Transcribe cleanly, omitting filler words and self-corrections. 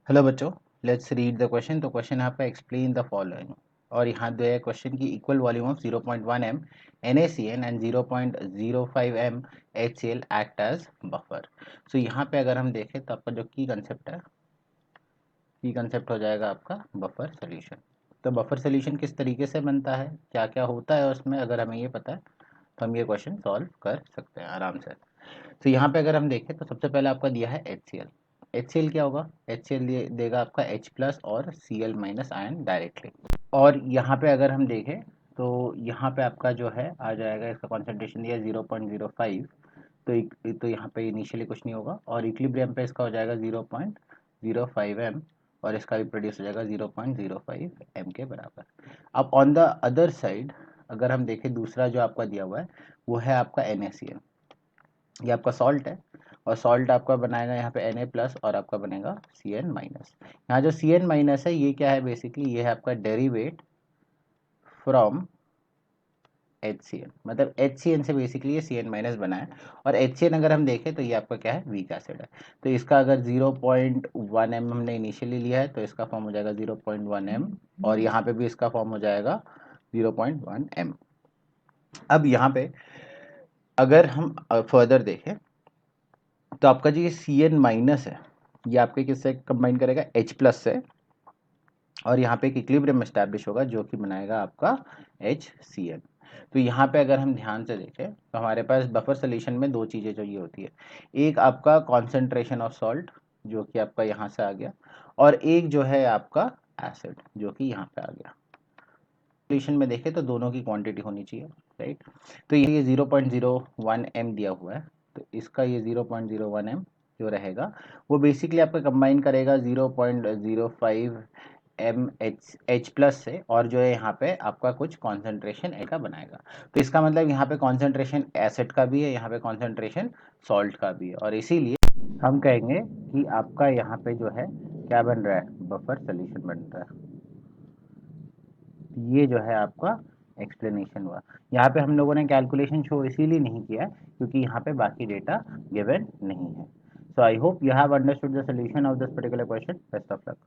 Hello बच्चों, let's read the question. तो question यहाँ पे एक्सप्लेन द फॉलोइंग, और यहाँ दो है क्वेश्चन की equal volume of 0.1 m NaCN and 0.05 m HCl act as buffer. So यहाँ पे अगर हम देखें तो आपका जो की कंसेप्ट है, की कंसेप्ट हो जाएगा आपका बफर सोल्यूशन। तो बफर सोल्यूशन किस तरीके से बनता है, क्या क्या होता है उसमें, अगर हमें ये पता है तो हम ये क्वेश्चन सॉल्व कर सकते हैं आराम से। तो यहाँ पे अगर हम देखें तो सबसे पहले आपका दिया है HCl। HCl क्या होगा, HCl देगा आपका H प्लस और Cl माइनस आयन डायरेक्टली। और यहाँ पे अगर हम देखें तो यहाँ पे आपका जो है आ जाएगा, इसका कॉन्सेंट्रेशन दिया 0.05। तो यहाँ पे इनिशियली कुछ नहीं होगा, और इक्विलिब्रियम पे इसका हो जाएगा 0.05 m, और इसका भी प्रोड्यूस हो जाएगा 0.05 m के बराबर। अब ऑन द अदर साइड अगर हम देखें, दूसरा जो आपका दिया हुआ है वो है आपका NaCl। ये आपका सॉल्ट है, और सॉल्ट आपका बनाएगा यहाँ पे Na प्लस और आपका बनेगा Cn माइनस। यहाँ जो Cn माइनस है ये क्या है, बेसिकली ये है आपका डेरिवेट फ्रॉम HCl, मतलब HCN से बेसिकली ये Cn माइनस बना है। और HCN अगर हम देखें तो ये आपका क्या है, वीक एसिड है। तो इसका अगर 0.1 m हमने इनिशियली लिया है तो इसका फॉर्म हो जाएगा 0.1 m, और यहाँ पे भी इसका फॉर्म हो जाएगा 0.1 m। अब यहाँ पे अगर हम फर्दर देखें तो आपका जो ये Cn माइनस है ये आपके किससे कंबाइन करेगा, H प्लस से, और यहाँ पे एक इक्विलिब्रियम एस्टैब्लिश होगा जो कि बनाएगा आपका HCl। तो यहाँ पे अगर हम ध्यान से देखें तो हमारे पास बफर सोल्यूशन में दो चीज़ें जो ये होती है, एक आपका कॉन्सेंट्रेशन ऑफ सॉल्ट जो कि आपका यहाँ से आ गया, और एक जो है आपका एसिड जो कि यहाँ पे आ गया। सोल्यूशन में देखें तो दोनों की क्वांटिटी होनी चाहिए, राइट। तो ये 0.01 m दिया हुआ है, तो इसका ये 0.01 m जो रहेगा वो बेसिकली आपका कंबाइन करेगा 0.05 एच प्लस से, और जो है यहाँ पे आपका कुछ कॉन्सेंट्रेशन ए का बनाएगा। तो इसका मतलब यहाँ पे कॉन्सेंट्रेशन एसिड का भी है, यहाँ पे कॉन्सेंट्रेशन सॉल्ट का भी है, और इसीलिए हम कहेंगे कि आपका यहाँ पे जो है क्या बन रहा है, बफर सोल्यूशन बन रहा है। ये जो है आपका एक्सप्लेनेशन हुआ। यहाँ पे हम लोगों ने कैलकुलेशन शो इसीलिए नहीं किया है क्योंकि यहाँ पे बाकी डेटा गिवन नहीं है। So I hope you have understood the solution of this particular question. Best of luck.